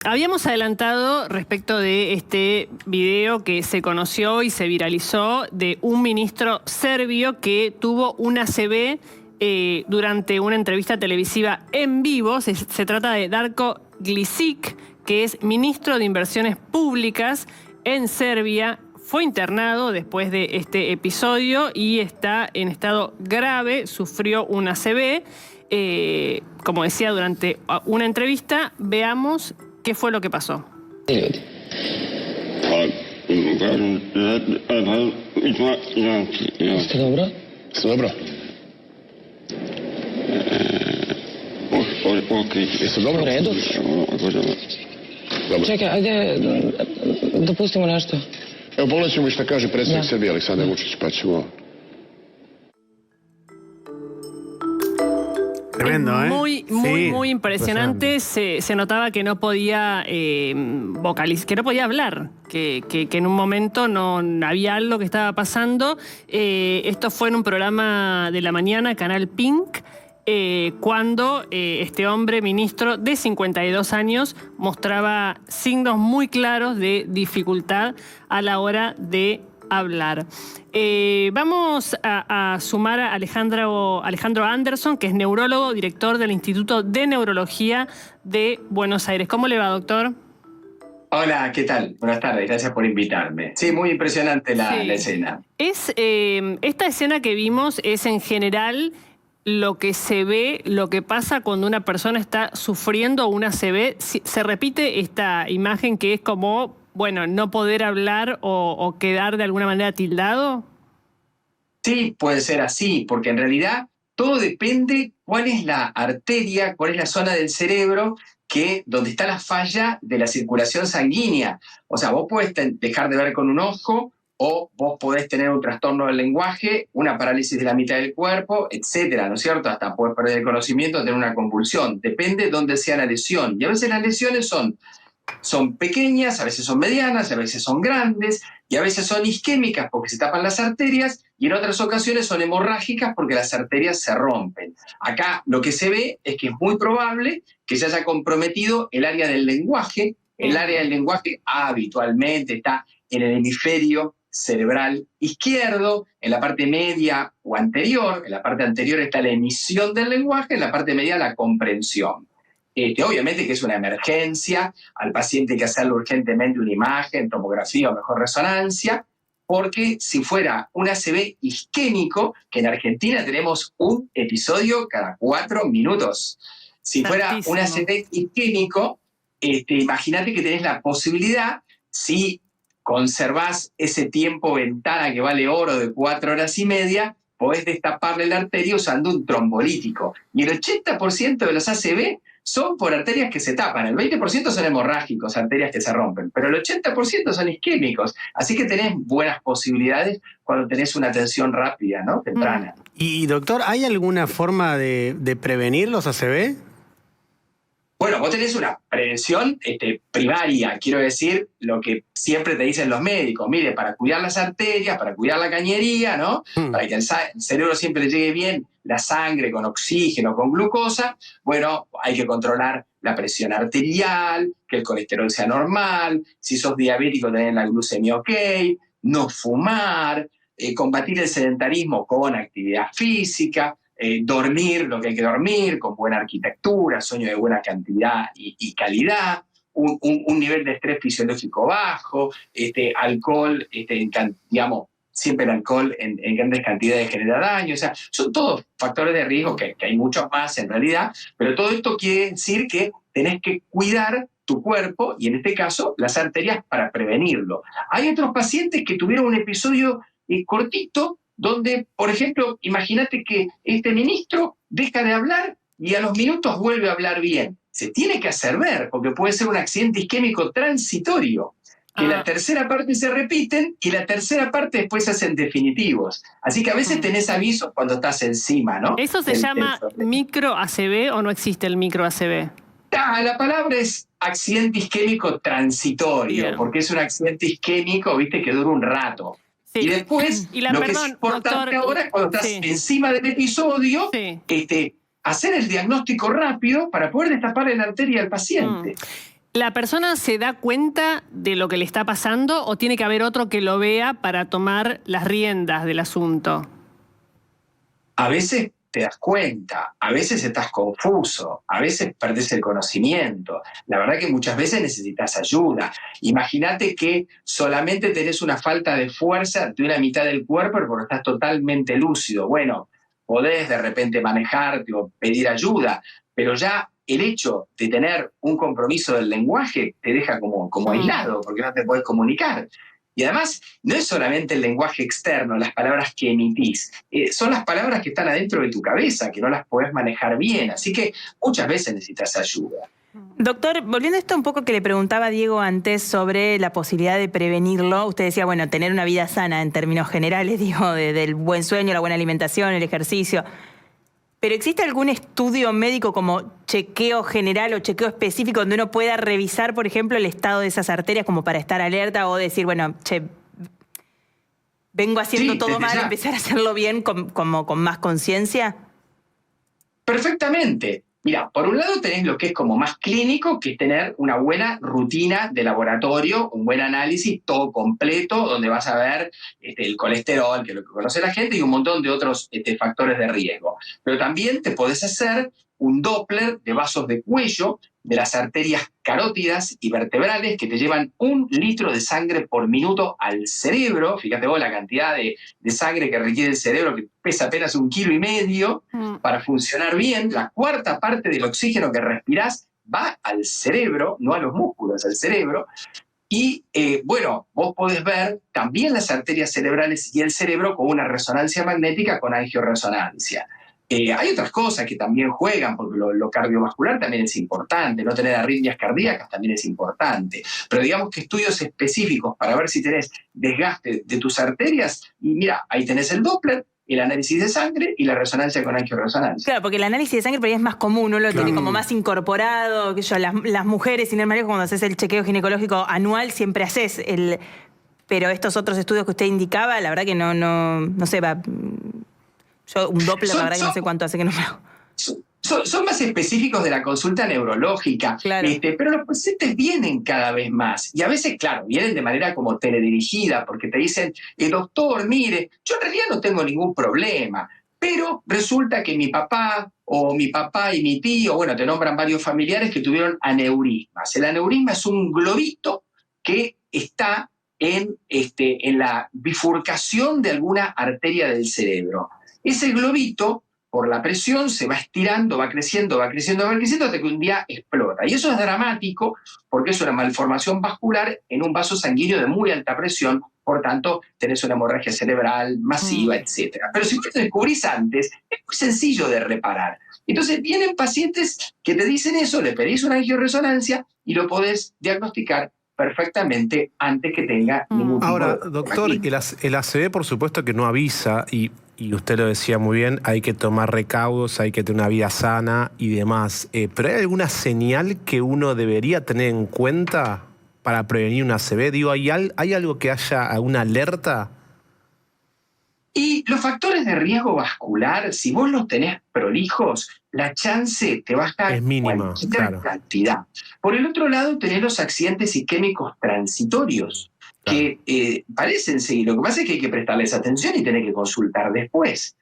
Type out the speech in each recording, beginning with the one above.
Habíamos adelantado respecto de este video que se conoció y se viralizó de un ministro serbio que tuvo un ACV durante una entrevista televisiva en vivo. Se trata de Darko Glisic, que es ministro de Inversiones Públicas en Serbia. Fue internado después de este episodio y está en estado grave, sufrió un ACV. Como decía, durante una entrevista, veamos qué fue lo que pasó. Jeste dobro? Jeste dobro? Jeste dobro? U redu? Čekaj, ajde, dopustimo nešto. Evo, pogledat ćemo i šta kaže predsjednik Srbije Aleksandar Vučić, pa ćemo... Tremendo, ¿eh? Muy impresionante. Se notaba que no podía vocalizar, que no podía hablar, que en un momento no había algo que estaba pasando. Esto fue en un programa de la mañana, Canal Pink, cuando este hombre, ministro de 52 años, mostraba signos muy claros de dificultad a la hora de hablar. Vamos a sumar a Alejandro Anderson, que es neurólogo, director del Instituto de Neurología de Buenos Aires. ¿Cómo le va, doctor? Hola, ¿qué tal? Buenas tardes, gracias por invitarme. Sí, muy impresionante la escena. Esta escena que vimos es en general lo que se ve, lo que pasa cuando una persona está sufriendo una ACV. Se repite esta imagen que es como, bueno, no poder hablar o quedar de alguna manera tildado. Sí, puede ser así, porque en realidad todo depende cuál es la arteria, cuál es la zona del cerebro donde está la falla de la circulación sanguínea. O sea, vos podés dejar de ver con un ojo, o vos podés tener un trastorno del lenguaje, una parálisis de la mitad del cuerpo, etcétera, ¿no es cierto? Hasta poder perder el conocimiento, tener una convulsión. Depende de dónde sea la lesión. Y a veces las lesiones son pequeñas, a veces son medianas, a veces son grandes, y a veces son isquémicas porque se tapan las arterias, y en otras ocasiones son hemorrágicas porque las arterias se rompen. Acá lo que se ve es que es muy probable que se haya comprometido el área del lenguaje. El área del lenguaje habitualmente está en el hemisferio cerebral izquierdo, en la parte media o anterior. En la parte anterior está la emisión del lenguaje, en la parte media la comprensión. Obviamente que es una emergencia, al paciente hay que hacerle urgentemente una imagen, tomografía o mejor resonancia, porque si fuera un ACV isquémico, que en Argentina tenemos un episodio cada 4 minutos, si fuera un ACV isquémico, imagínate que tenés la posibilidad, si conservás ese tiempo ventana que vale oro de 4 horas y media, podés destaparle la arteria usando un trombolítico. Y el 80% de los ACV son por arterias que se tapan. El 20% son hemorrágicos, arterias que se rompen. Pero el 80% son isquémicos. Así que tenés buenas posibilidades cuando tenés una atención rápida, ¿no? Temprana. Y doctor, ¿hay alguna forma de prevenir los ACV? Bueno, vos tenés una prevención primaria, quiero decir, lo que siempre te dicen los médicos. Mire, para cuidar las arterias, para cuidar la cañería, ¿no? Para que el cerebro siempre le llegue bien la sangre con oxígeno, con glucosa, bueno, hay que controlar la presión arterial, que el colesterol sea normal, si sos diabético tenés la glucemia ok, no fumar, combatir el sedentarismo con actividad física, dormir lo que hay que dormir, con buena arquitectura, sueño de buena cantidad y calidad, un nivel de estrés fisiológico bajo, alcohol, digamos, siempre el alcohol en grandes cantidades genera daño. O sea, son todos factores de riesgo, que hay muchos más en realidad, pero todo esto quiere decir que tenés que cuidar tu cuerpo, y en este caso, las arterias, para prevenirlo. Hay otros pacientes que tuvieron un episodio cortito, donde, por ejemplo, imagínate que este ministro deja de hablar y a los minutos vuelve a hablar bien. Se tiene que hacer ver, porque puede ser un accidente isquémico transitorio, que la tercera parte se repiten y la tercera parte después se hacen definitivos. Así que a veces tenés avisos cuando estás encima, ¿no? ¿Eso se llama micro ACV o no existe el micro ACV? La palabra es accidente isquémico transitorio, porque es un accidente isquémico, viste, que dura un rato. Sí. Y después, lo que es importante ahora es cuando estás encima del episodio, hacer el diagnóstico rápido para poder destapar la arteria al paciente. ¿La persona se da cuenta de lo que le está pasando o tiene que haber otro que lo vea para tomar las riendas del asunto? A veces te das cuenta, a veces estás confuso, a veces perdés el conocimiento. La verdad que muchas veces necesitas ayuda. Imagínate que solamente tenés una falta de fuerza de una mitad del cuerpo porque estás totalmente lúcido. Bueno, podés de repente manejarte o pedir ayuda, pero ya el hecho de tener un compromiso del lenguaje te deja como aislado porque no te podés comunicar. Y además, no es solamente el lenguaje externo, las palabras que emitís, son las palabras que están adentro de tu cabeza, que no las podés manejar bien. Así que muchas veces necesitas ayuda. Doctor, volviendo a esto un poco que le preguntaba a Diego antes sobre la posibilidad de prevenirlo, usted decía, bueno, tener una vida sana en términos generales, digo, del buen sueño, la buena alimentación, el ejercicio. ¿Pero existe algún estudio médico como chequeo general o chequeo específico donde uno pueda revisar, por ejemplo, el estado de esas arterias como para estar alerta o decir, bueno, che, vengo haciendo todo mal, empezar a hacerlo bien como con más conciencia? Perfectamente. Mira, por un lado tenés lo que es como más clínico, que es tener una buena rutina de laboratorio, un buen análisis, todo completo, donde vas a ver el colesterol, que es lo que conoce la gente, y un montón de otros factores de riesgo. Pero también te podés hacer un Doppler de vasos de cuello, de las arterias carótidas y vertebrales, que te llevan 1 litro de sangre por minuto al cerebro. Fíjate vos la cantidad de sangre que requiere el cerebro, que pesa apenas 1,5 kilos para funcionar bien. La 1/4 parte del oxígeno que respirás va al cerebro, no a los músculos, al cerebro. Y bueno, vos podés ver también las arterias cerebrales y el cerebro con una resonancia magnética con angioresonancia. Hay otras cosas que también juegan, porque lo cardiovascular también es importante, no tener arritmias cardíacas también es importante, pero digamos que estudios específicos para ver si tenés desgaste de tus arterias, y mira, ahí tenés el Doppler, el análisis de sangre y la resonancia con angioresonancia. Claro, porque el análisis de sangre por ahí es más común, uno lo tiene como más incorporado, que yo, las mujeres, sin embargo, cuando haces el chequeo ginecológico anual siempre haces el... Pero estos otros estudios que usted indicaba, la verdad que no sé, va... Yo un Doppler, la verdad que no sé cuánto hace que no me hago. Son más específicos de la consulta neurológica, claro. Pero los pacientes vienen cada vez más. Y a veces, claro, vienen de manera como teledirigida, porque te dicen, doctor, mire, yo en realidad no tengo ningún problema, pero resulta que mi papá y mi tío, bueno, te nombran varios familiares que tuvieron aneurismas. El aneurisma es un globito que está en la bifurcación de alguna arteria del cerebro. Ese globito, por la presión, se va estirando, va creciendo, hasta que un día explota. Y eso es dramático porque es una malformación vascular en un vaso sanguíneo de muy alta presión, por tanto, tenés una hemorragia cerebral masiva, etc. Pero si vos te descubrís antes, es muy sencillo de reparar. Entonces, vienen pacientes que te dicen eso, le pedís una angioresonancia y lo podés diagnosticar perfectamente antes que tenga ningún tipo de... Ahora, doctor, el ACV por supuesto que no avisa y usted lo decía muy bien, hay que tomar recaudos, hay que tener una vida sana y demás. ¿Pero hay alguna señal que uno debería tener en cuenta para prevenir un ACV? Digo, ¿hay algo que haya alguna alerta? Y los factores de riesgo vascular, si vos los tenés prolijos, la chance te baja es mínima, claro. Cantidad. Por el otro lado, tenés los accidentes isquémicos transitorios, que parecen seguir. Lo que pasa es que hay que prestarles atención y tenés que consultar después.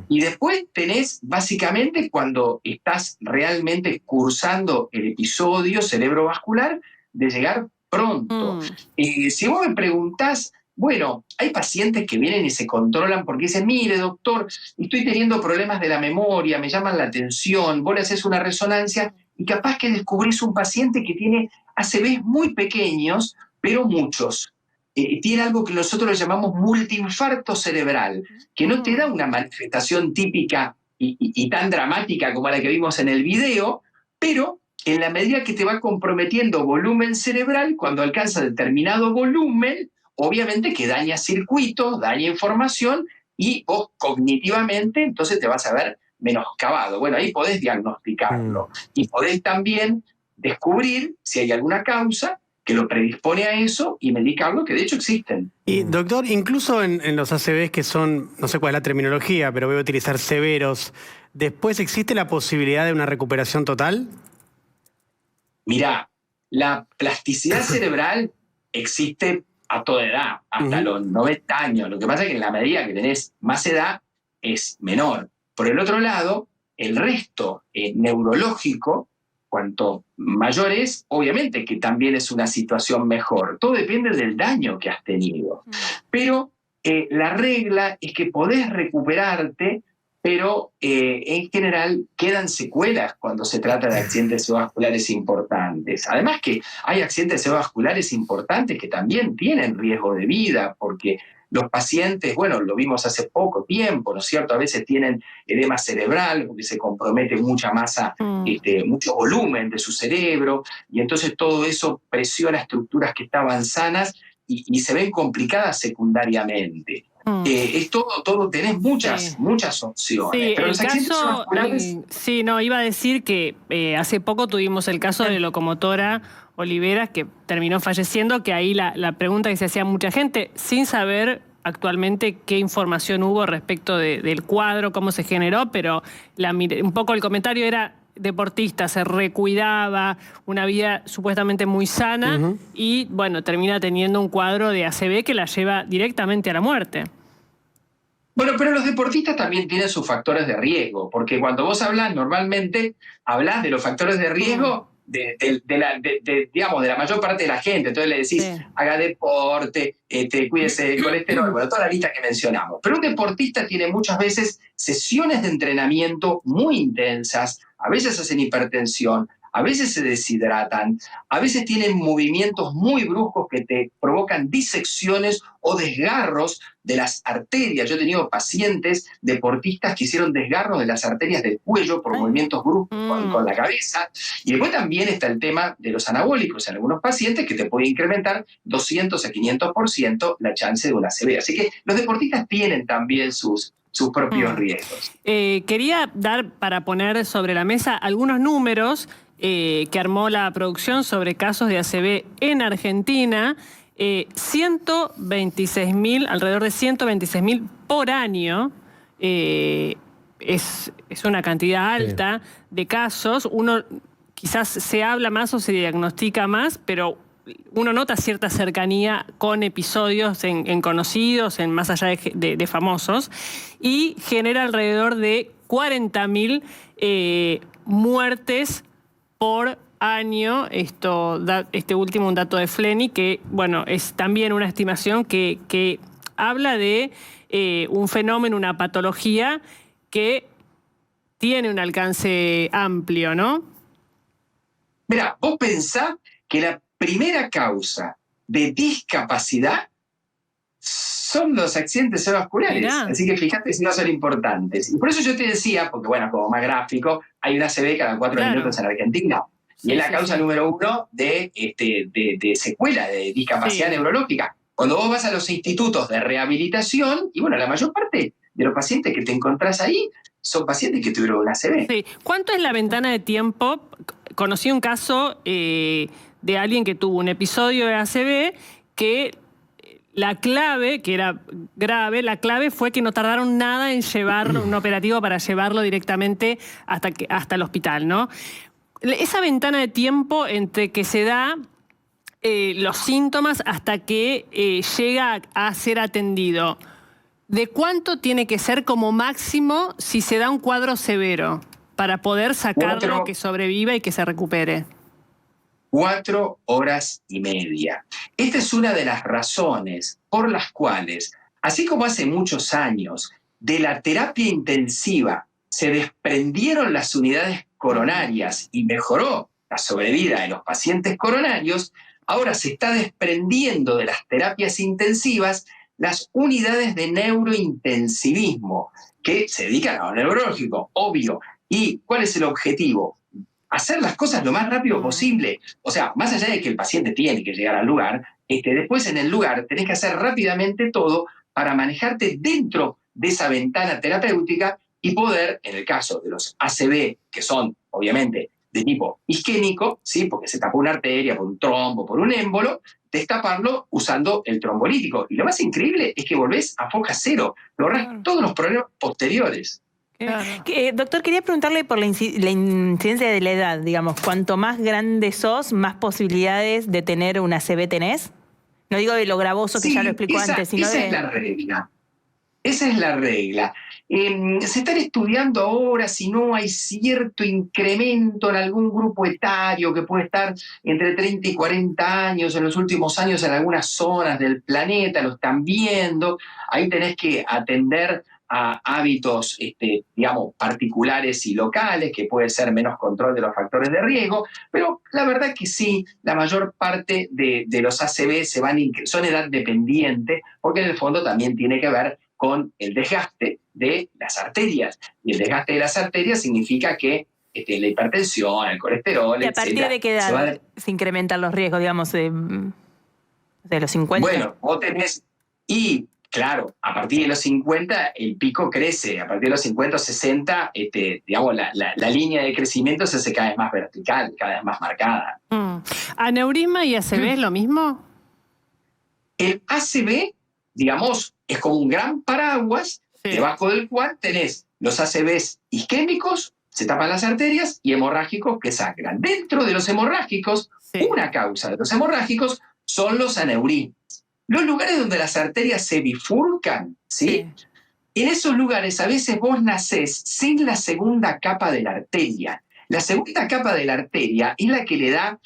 Y después tenés, básicamente, cuando estás realmente cursando el episodio cerebrovascular, de llegar pronto. Si vos me preguntás, bueno, hay pacientes que vienen y se controlan porque dicen, mire, doctor, estoy teniendo problemas de la memoria, me llaman la atención, vos le haces una resonancia y capaz que descubrís un paciente que tiene ACVs muy pequeños, pero muchos. Tiene algo que nosotros le llamamos multiinfarto cerebral, que no te da una manifestación típica y tan dramática como la que vimos en el video, pero en la medida que te va comprometiendo volumen cerebral, cuando alcanza determinado volumen, obviamente que daña circuitos, daña información y vos cognitivamente entonces te vas a ver menoscabado. Bueno, ahí podés diagnosticarlo y podés también descubrir si hay alguna causa que lo predispone a eso y medicarlo, que de hecho existen. Y doctor, incluso en los ACVs que son, no sé cuál es la terminología, pero voy a utilizar severos, ¿después existe la posibilidad de una recuperación total? Mirá, la plasticidad cerebral existe a toda edad, hasta los 90 años. Lo que pasa es que en la medida que tenés más edad, es menor. Por el otro lado, el resto neurológico, cuanto mayor es, obviamente que también es una situación mejor. Todo depende del daño que has tenido. Pero la regla es que podés recuperarte, pero en general quedan secuelas cuando se trata de accidentes cerebrovasculares importantes. Además que hay accidentes cerebrovasculares importantes que también tienen riesgo de vida, porque los pacientes, bueno, lo vimos hace poco tiempo, ¿no es cierto? A veces tienen edema cerebral, porque se compromete mucha masa, mucho volumen de su cerebro, y entonces todo eso presiona estructuras que estaban sanas y se ven complicadas secundariamente. Es todo, tenés muchas opciones. Sí, pero los accidentes cerebrovasculares... Sí, no, iba a decir que hace poco tuvimos el caso de locomotora Oliveras, que terminó falleciendo, que ahí la pregunta que se hacía mucha gente, sin saber actualmente qué información hubo respecto del cuadro, cómo se generó, pero un poco el comentario era: deportista, se recuidaba, una vida supuestamente muy sana, y bueno, termina teniendo un cuadro de ACV que la lleva directamente a la muerte. Bueno, pero los deportistas también tienen sus factores de riesgo, porque cuando vos hablas, normalmente hablas de los factores de riesgo digamos, de la mayor parte de la gente. Entonces le decís, haga deporte, cuídese del colesterol, bueno, toda la lista que mencionamos. Pero un deportista tiene muchas veces sesiones de entrenamiento muy intensas, a veces hacen hipertensión, a veces se deshidratan, a veces tienen movimientos muy bruscos que te provocan disecciones o desgarros de las arterias. Yo he tenido pacientes deportistas que hicieron desgarros de las arterias del cuello por movimientos bruscos con la cabeza. Y después también está el tema de los anabólicos en algunos pacientes, que te puede incrementar 200 a 500% la chance de una ACV. Así que los deportistas tienen también sus propios riesgos. Quería dar, para poner sobre la mesa, algunos números que armó la producción sobre casos de ACV en Argentina. 126.000, alrededor de 126.000 por año. Es una cantidad alta de casos. Uno quizás se habla más o se diagnostica más, pero uno nota cierta cercanía con episodios en conocidos, en más allá de famosos, y genera alrededor de 40.000 muertes por año. Este último, un dato de Flenny, que bueno, es también una estimación que habla de un fenómeno, una patología que tiene un alcance amplio, ¿no? Mira, vos pensás que la primera causa de discapacidad son los accidentes cerebrovasculares. Mirá. Así que fíjate si no son importantes. Y por eso yo te decía, porque bueno, como más gráfico, hay una ACV cada 4 minutos en Argentina. Y es la causa número 1 de secuela, de discapacidad neurológica. Cuando vos vas a los institutos de rehabilitación, y bueno, la mayor parte de los pacientes que te encontrás ahí son pacientes que tuvieron una ACV. Sí. ¿Cuánto es la ventana de tiempo? Conocí un caso de alguien que tuvo un episodio de ACV que la clave, que era grave, la clave fue que no tardaron nada en llevar un operativo para llevarlo directamente hasta el hospital, ¿no? Esa ventana de tiempo entre que se da los síntomas hasta que llega a ser atendido, ¿de cuánto tiene que ser como máximo si se da un cuadro severo para poder sacarlo, que sobreviva y que se recupere? 4 horas y media. Esta es una de las razones por las cuales, así como hace muchos años, de la terapia intensiva se desprendieron las unidades coronarias y mejoró la sobrevida de los pacientes coronarios, ahora se está desprendiendo de las terapias intensivas las unidades de neurointensivismo, que se dedican a lo neurológico, obvio. ¿Y cuál es el objetivo? Hacer las cosas lo más rápido posible. O sea, más allá de que el paciente tiene que llegar al lugar, después en el lugar tenés que hacer rápidamente todo para manejarte dentro de esa ventana terapéutica y poder, en el caso de los ACV, que son obviamente de tipo isquémico, ¿sí? Porque se tapó una arteria por un trombo, por un émbolo, destaparlo usando el trombolítico. Y lo más increíble es que volvés a foja cero, lográs todos los problemas posteriores. Claro. Doctor, quería preguntarle por la incidencia de la edad, digamos. Cuanto más grande sos, más posibilidades de tener una ACV tenés. No digo de lo gravoso que ya lo explicó antes, sino esa de... es la regla. Esa es la regla. Se están estudiando ahora si no hay cierto incremento en algún grupo etario que puede estar entre 30 y 40 años en los últimos años en algunas zonas del planeta, lo están viendo. Ahí tenés que atender a hábitos, digamos, particulares y locales, que puede ser menos control de los factores de riesgo, pero la verdad que sí, la mayor parte de los ACV son edad dependiente, porque en el fondo también tiene que ver con el desgaste de las arterias. Y el desgaste de las arterias significa que la hipertensión, el colesterol, ¿Y a partir etcétera, de qué edad se incrementan los riesgos, digamos, de los 50? Bueno, vos tenés... Y claro, a partir de los 50 el pico crece, a partir de los 50 o 60, digamos, la línea de crecimiento se hace cada vez más vertical, cada vez más marcada. ¿Aneurisma y ACV es lo mismo? El ACV, digamos, es como un gran paraguas, debajo del cual tenés los ACVs isquémicos, se tapan las arterias, y hemorrágicos que sangran. Dentro de los hemorrágicos, una causa de los hemorrágicos son los aneurismas. Los lugares donde las arterias se bifurcan, ¿sí? En esos lugares a veces vos nacés sin la segunda capa de la arteria. La segunda capa de la arteria es la que le da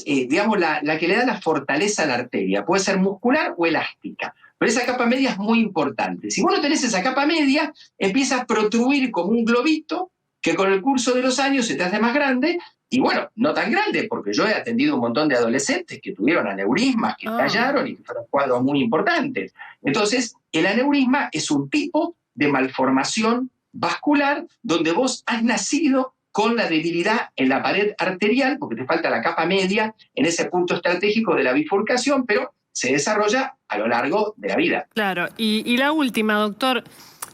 digamos, la que le da la fortaleza a la arteria. Puede ser muscular o elástica. Pero esa capa media es muy importante. Si vos no tenés esa capa media, empieza a protruir como un globito que con el curso de los años se te hace más grande. Y bueno, no tan grande, porque yo he atendido un montón de adolescentes que tuvieron aneurismas, que estallaron y que fueron cuadros muy importantes. Entonces, el aneurisma es un tipo de malformación vascular donde vos has nacido con la debilidad en la pared arterial, porque te falta la capa media en ese punto estratégico de la bifurcación, pero se desarrolla a lo largo de la vida. Claro. Y la última, doctor.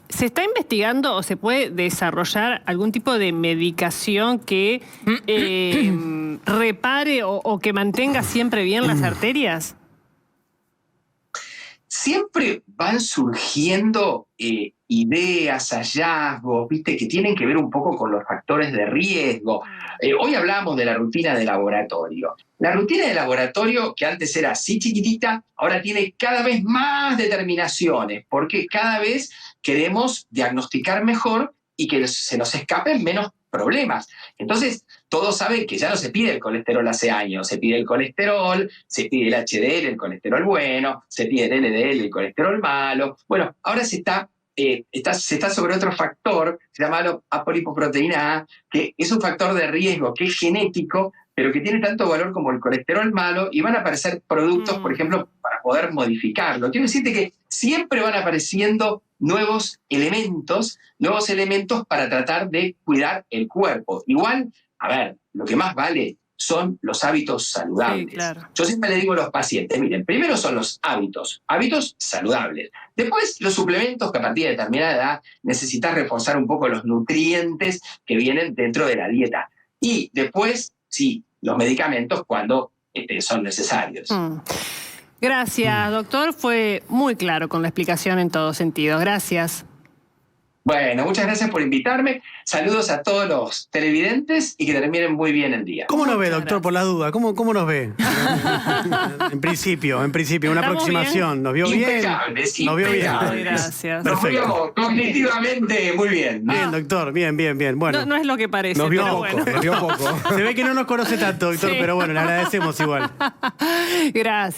¿Se está investigando o se puede desarrollar algún tipo de medicación que repare o que mantenga siempre bien las arterias? Siempre van surgiendo ideas, hallazgos, ¿viste? Que tienen que ver un poco con los factores de riesgo. Hoy hablamos de la rutina de laboratorio. La rutina de laboratorio, que antes era así chiquitita, ahora tiene cada vez más determinaciones, porque cada vez queremos diagnosticar mejor y que se nos escapen menos problemas. Entonces, todos saben que ya no se pide el colesterol hace años, se pide el colesterol, se pide el HDL, el colesterol bueno, se pide el LDL, el colesterol malo. Bueno, ahora se está sobre otro factor, se llama la apolipoproteína A, que es un factor de riesgo que es genético, pero que tiene tanto valor como el colesterol malo, y van a aparecer productos, por ejemplo, para poder modificarlo. Quiero decirte que siempre van apareciendo nuevos elementos para tratar de cuidar el cuerpo. Igual, a ver, lo que más vale son los hábitos saludables. Sí, claro. Yo siempre le digo a los pacientes, miren, primero son los hábitos saludables. Después los suplementos, que a partir de determinada edad necesitas reforzar un poco los nutrientes que vienen dentro de la dieta. Y después, sí, los medicamentos cuando son necesarios. Gracias, doctor. Fue muy claro con la explicación en todo sentido. Gracias. Bueno, muchas gracias por invitarme. Saludos a todos los televidentes y que terminen muy bien el día. ¿Cómo nos ve, doctor, por la duda? ¿Cómo nos ve? En principio, una aproximación. Bien. ¿Nos vio bien? Impecables, ¿Nos vio bien? Gracias. Nos vio cognitivamente muy bien. Bien, doctor, bien. Bueno, No es lo que parece. nos vio pero poco, bueno. nos vio poco. Se ve que no nos conoce tanto, doctor, Sí. pero bueno, le agradecemos igual. Gracias.